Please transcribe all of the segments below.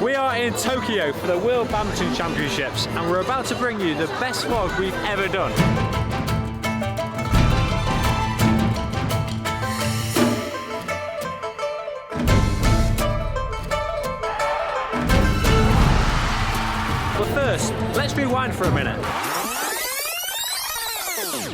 We are in Tokyo for the World Badminton Championships and we're about to bring you the best vlog we've ever done. But first, let's rewind for a minute.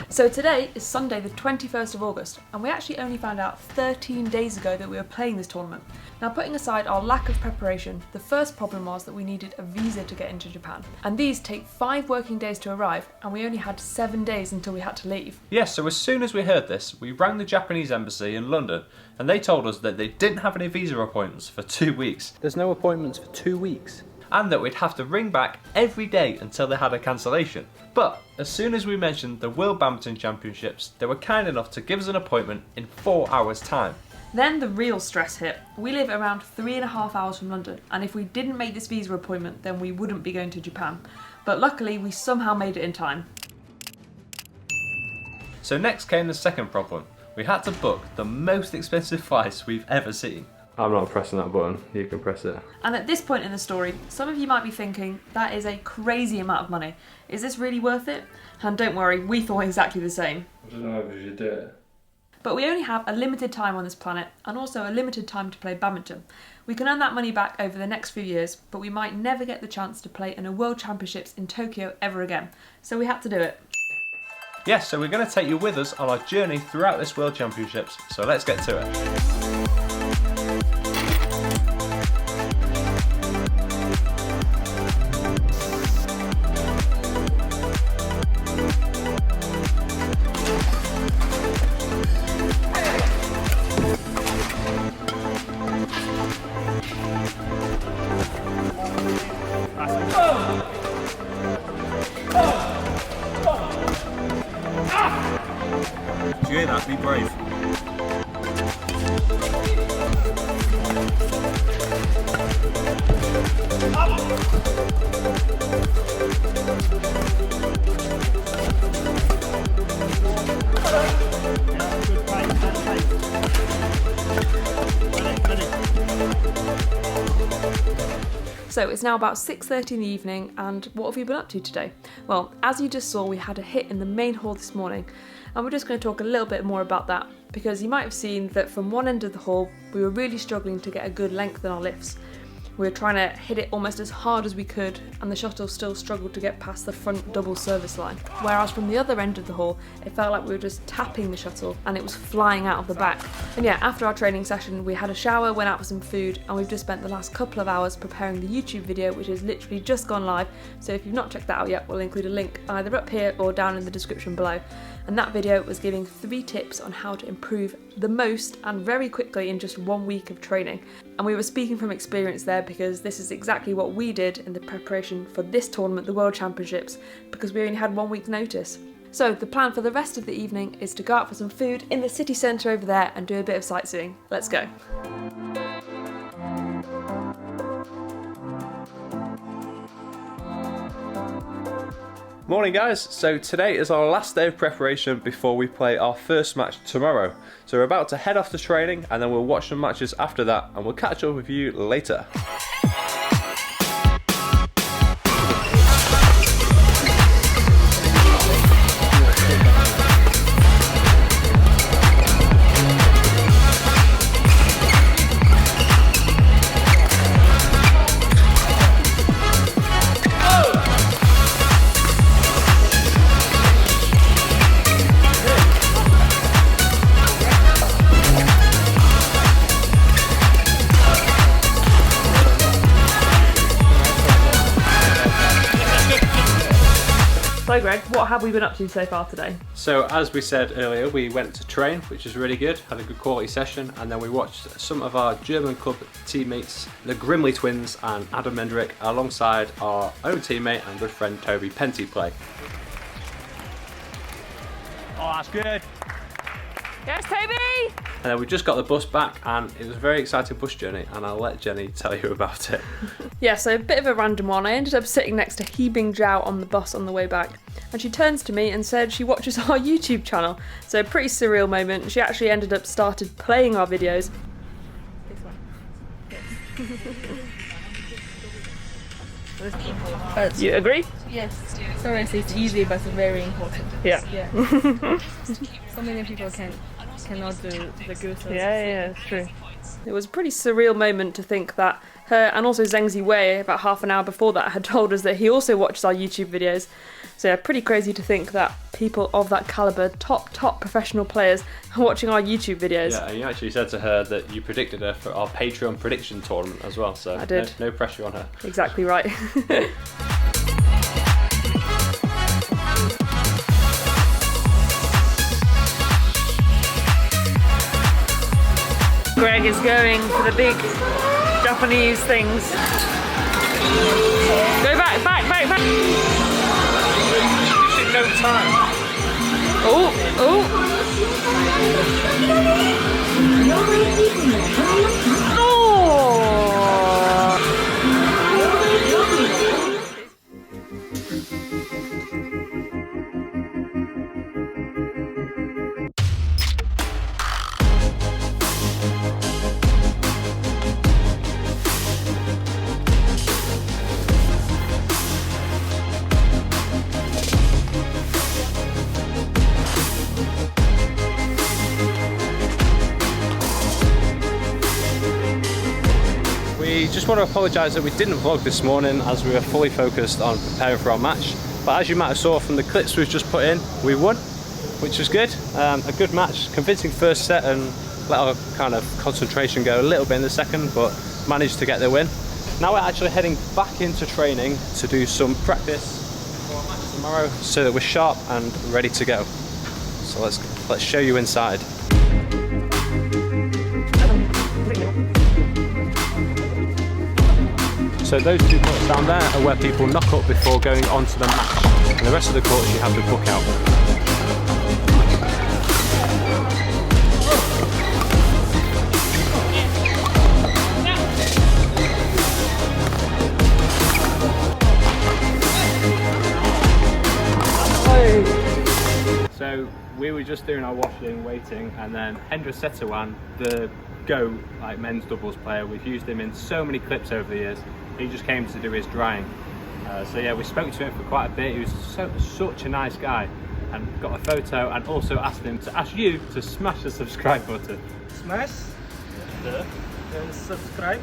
So today is Sunday the 21st of August and we actually only found out 13 days ago that we were playing this tournament. Now, putting aside our lack of preparation, the first problem was that we needed a visa to get into Japan. And these take 5 working days to arrive and we only had 7 days until we had to leave. Yes, so as soon as we heard this, we rang the Japanese embassy in London and they told us that they didn't have any visa appointments for 2 weeks. There's no appointments for 2 weeks. And that we'd have to ring back every day until they had a cancellation. But as soon as we mentioned the World Badminton Championships, they were kind enough to give us an appointment in 4 hours' time. Then the real stress hit. We live around 3.5 hours from London, and if we didn't make this visa appointment, then we wouldn't be going to Japan. But luckily, we somehow made it in time. So next came the second problem. We had to book the most expensive flights we've ever seen. I'm not pressing that button, you can press it. And at this point in the story, some of you might be thinking, that is a crazy amount of money. Is this really worth it? And don't worry, we thought exactly the same. I don't know if you should do it. But we only have a limited time on this planet and also a limited time to play badminton. We can earn that money back over the next few years, but we might never get the chance to play in a World Championships in Tokyo ever again. So we had to do it. Yes, so we're going to take you with us on our journey throughout this World Championships, so let's get to it. Did you hear that? Be brave. So it's now about 6:30 in the evening, and what have you been up to today? Well, as you just saw, we had a hit in the main hall this morning, and we're just going to talk a little bit more about that, because you might have seen that from one end of the hall, we were really struggling to get a good length in our lifts. We were trying to hit it almost as hard as we could, and the shuttle still struggled to get past the front double service line. Whereas from the other end of the hall, it felt like we were just tapping the shuttle and it was flying out of the back. And yeah, after our training session, we had a shower, went out for some food, and we've just spent the last couple of hours preparing the YouTube video, which has literally just gone live. So if you've not checked that out yet, we'll include a link either up here or down in the description below. And that video was giving 3 tips on how to improve the most and very quickly in just 1 week of training. And we were speaking from experience there, because this is exactly what we did in the preparation for this tournament, the World Championships, because we only had 1 week's notice. So the plan for the rest of the evening is to go out for some food in the city centre over there and do a bit of sightseeing. Let's go. Morning guys, so today is our last day of preparation before we play our first match tomorrow. So we're about to head off to training and then we'll watch some matches after that and we'll catch up with you later. So Greg, what have we been up to so far today? So as we said earlier, we went to train, which was really good, had a good quality session, and then we watched some of our German club teammates, the Grimley twins and Adam Mendrick, alongside our own teammate and good friend Toby Penty play. Oh, that's good. Yes, Toby! And then we just got the bus back and it was a very exciting bus journey, and I'll let Jenny tell you about it. Yeah, so a bit of a random one. I ended up sitting next to Bingjiao on the bus on the way back, and she turns to me and said she watches our YouTube channel. So a pretty surreal moment. She actually ended up started playing our videos. This one. Yes. But You agree? yes, tolerance is easy but very important. Yeah. Yeah. So many people cannot do the good service. Yeah, it's true. It was a pretty surreal moment to think that her and also Zheng Siwei, about half an hour before that, had told us that he also watches our YouTube videos. So yeah, pretty crazy to think that people of that calibre, top professional players, are watching our YouTube videos. Yeah, and you actually said to her that you predicted her for our Patreon prediction tournament as well, so I did. No pressure on her. Exactly right. Greg is going for the big Japanese things. Go back. No time. Oh. We just want to apologise that we didn't vlog this morning as we were fully focused on preparing for our match. But as you might have saw from the clips we've just put in, we won, which was good. A good match, convincing first set, and let our kind of concentration go a little bit in the second, but managed to get the win. Now we're actually heading back into training to do some practice for our match tomorrow so that we're sharp and ready to go. So let's show you inside. So those two courts down there are where people knock up before going on to the match. And the rest of the courts you have to book out. So we were just doing our washing, waiting, and then Hendra Setiawan, the men's doubles player, we've used him in so many clips over the years. He just came to do his drying. So yeah, we spoke to him for quite a bit. He was such a nice guy, and got a photo, and also asked him to ask you to smash the subscribe button. Smash the subscribe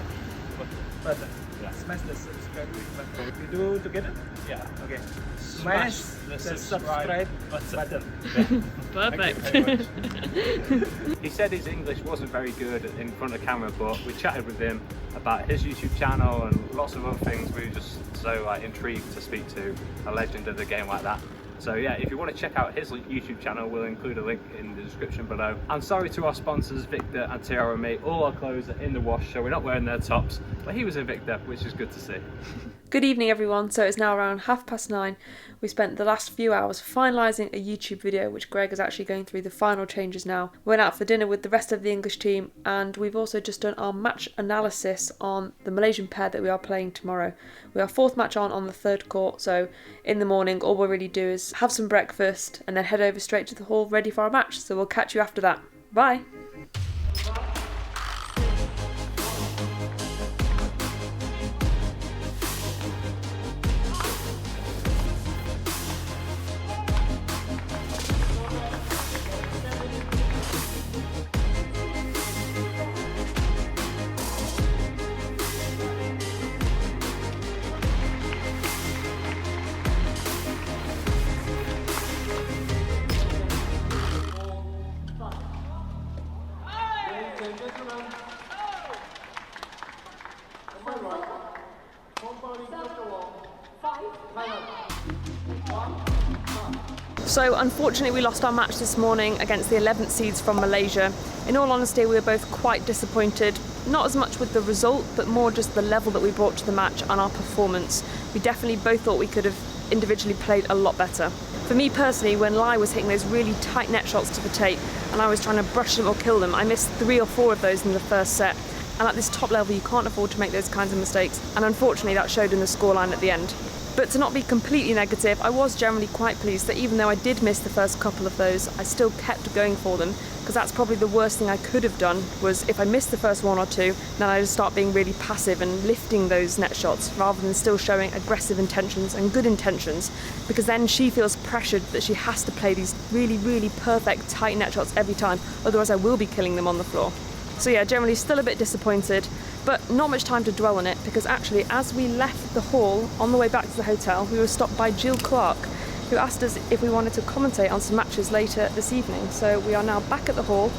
button. Yeah. Smash the subscribe button. We do together? Yeah. Okay. Smash the subscribe button. Perfect. Thank you very much. He said his English wasn't very good in front of camera, but we chatted with him about his YouTube channel and lots of other things. We were just so intrigued to speak to a legend of the game like that. So yeah, if you want to check out his YouTube channel, we'll include a link in the description below. And sorry to our sponsors, Victor and Tiara Me. All our clothes are in the wash, so we're not wearing their tops. But he was in Victor, which is good to see. Good evening everyone, so it's now around 9:30. We spent the last few hours finalising a YouTube video which Greg is actually going through the final changes now. We went out for dinner with the rest of the English team, and we've also just done our match analysis on the Malaysian pair that we are playing tomorrow. We are fourth match on the third court, so in the morning all we'll really do is have some breakfast and then head over straight to the hall ready for our match, so we'll catch you after that. Bye! So unfortunately we lost our match this morning against the 11th seeds from Malaysia. In all honesty, we were both quite disappointed, not as much with the result, but more just the level that we brought to the match and our performance. We definitely both thought we could have individually played a lot better. For me personally, when Lai was hitting those really tight net shots to the tape and I was trying to brush them or kill them, I missed 3 or 4 of those in the first set. And at this top level, you can't afford to make those kinds of mistakes. And unfortunately, that showed in the scoreline at the end. But to not be completely negative, I was generally quite pleased that even though I did miss the first couple of those, I still kept going for them, because that's probably the worst thing I could have done, was if I missed the first one or two, then I just start being really passive and lifting those net shots rather than still showing aggressive intentions and good intentions, because then she feels pressured that she has to play these really, really perfect tight net shots every time, otherwise I will be killing them on the floor. So yeah, generally still a bit disappointed, but not much time to dwell on it, because actually as we left the hall on the way back to the hotel, we were stopped by Gill Clark, who asked us if we wanted to commentate on some matches later this evening. So we are now back at the hall,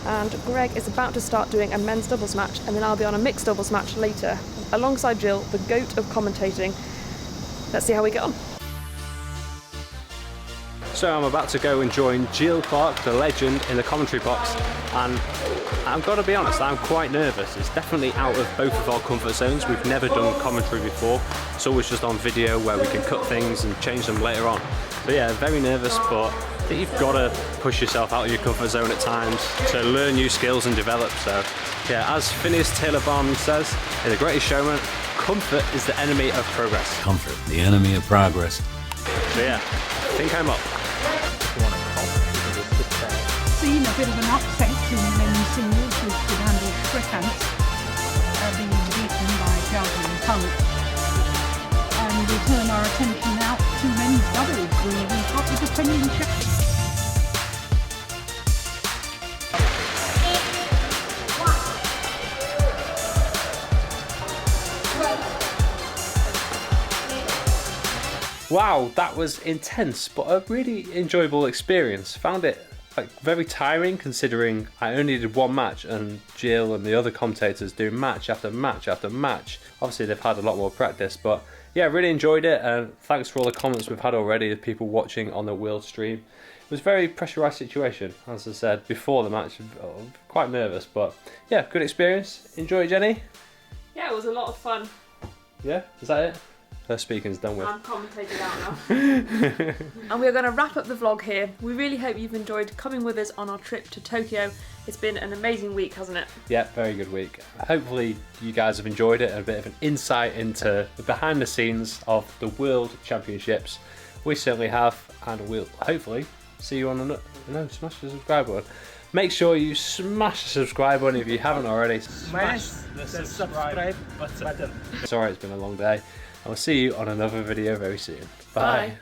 and Greg is about to start doing a men's doubles match, and then I'll be on a mixed doubles match later, alongside Gill, the goat of commentating. Let's see how we get on. So I'm about to go and join Gill Clark, the legend, in the commentary box, and I've got to be honest, I'm quite nervous. It's definitely out of both of our comfort zones. We've never done commentary before. It's always just on video where we can cut things and change them later on. But yeah, very nervous, but I think you've got to push yourself out of your comfort zone at times to learn new skills and develop. So yeah, as Phineas Taylor Barnum says in The Greatest Showman, comfort is the enemy of progress. Comfort, the enemy of progress. So yeah, I think I'm up. Seen a bit of an upset in the men's singles with Fernando Strickland being beaten by Calvin Punk. And we turn our attention now to men's doubles, where we've got the defending champion. Wow, that was intense, but a really enjoyable experience. Found it very tiring, considering I only did one match and Gill and the other commentators do match after match after match. Obviously they've had a lot more practice, but yeah, really enjoyed it, and thanks for all the comments we've had already, the people watching on the World stream. It was a very pressurised situation, as I said before the match. Quite nervous, but yeah, good experience. Enjoy it, Jenny? Yeah, it was a lot of fun. Yeah, is that it? Her speaking's done with. I'm commentated out now. And we're going to wrap up the vlog here. We really hope you've enjoyed coming with us on our trip to Tokyo. It's been an amazing week, hasn't it? Yeah, very good week. Hopefully you guys have enjoyed it and a bit of an insight into the behind the scenes of the World Championships. We certainly have, and we'll hopefully see you on another. Smash the subscribe button. Make sure you smash the subscribe button if you haven't already. Smash the subscribe button. Sorry, it's been a long day. I will see you on another video very soon. Bye. Bye.